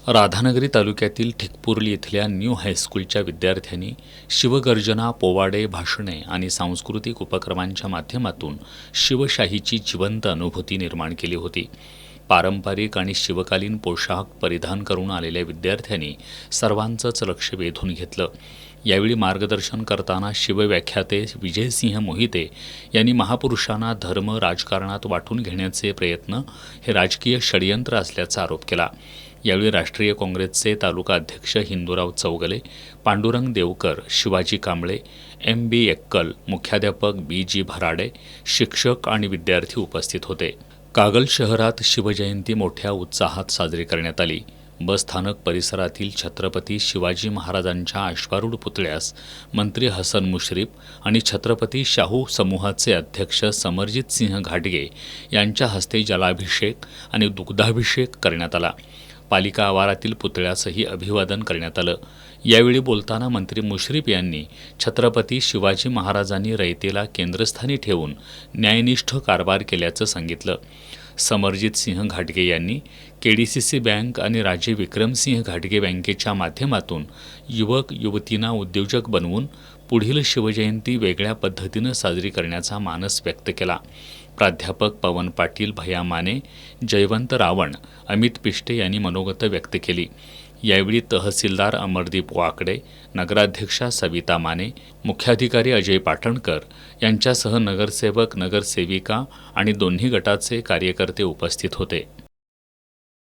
राधानगरी तालुक्यातील ठिकपुर्ली इथल्या न्यू हायस्कूलच्या विद्यार्थ्यांनी शिवगर्जना, पोवाडे, भाषणे आणि सांस्कृतिक उपक्रमांच्या माध्यमातून शिवशाहीची जिवंत अनुभूती निर्माण केली होती. पारंपरिक आणि शिवकालीन पोशाख परिधान करून आलेल्या विद्यार्थ्यांनी सर्वांचंच लक्ष वेधून घेतलं. यावेळी मार्गदर्शन करताना शिवव्याख्याते विजयसिंह मोहिते यांनी महापुरुषांना धर्म राजकारणात वाटून घेण्याचे प्रयत्न हे राजकीय षडयंत्र असल्याचा आरोप केला. यावेळी राष्ट्रीय काँग्रेसचे तालुका अध्यक्ष हिंदूराव चौगले, पांडुरंग देवकर, शिवाजी कांबळे, M.B. एक्कल, मुख्याध्यापक B.G. भराडे, शिक्षक आणि विद्यार्थी उपस्थित होते. कागल शहरात शिवजयंती मोठ्या उत्साहात साजरी करण्यात आली. बसस्थानक परिसरातील छत्रपती शिवाजी महाराजांच्या अश्वारूढ पुतळ्यास मंत्री हसन मुश्रीफ आणि छत्रपती शाहू समूहाचे अध्यक्ष समरजित सिंह घाटगे यांच्या हस्ते जलाभिषेक आणि दुग्धाभिषेक करण्यात आला. पालिका आवारातील पुतळ्यासही अभिवादन करण्यात आलं. यावेळी बोलताना मंत्री मुश्रीफ यांनी छत्रपती शिवाजी महाराजांनी रयतेला केंद्रस्थानी ठेवून न्यायनिष्ठ कारभार केल्याचं सांगितलं. समरजित सिंह घाटगे यांनी KDCC बँक आणि राजे विक्रमसिंह घाटगे बँकेच्या माध्यमातून युवक युवतींना उद्योजक बनवून पुढील शिवजयंती वेगळ्या पद्धतीनं साजरी करण्याचा मानस व्यक्त केला. प्राध्यापक पवन पाटील, भैया माने, जयवंत रावण, अमित पिष्टे यांनी मनोगत व्यक्त केली. यावेळी तहसीलदार अमरदीप वाकडे, नगराध्यक्षा सविता माने, मुख्याधिकारी अजय पाटणकर यांच्यासह नगरसेवक, नगरसेविका आणि दोन्ही गटाचे कार्यकर्ते उपस्थित होते.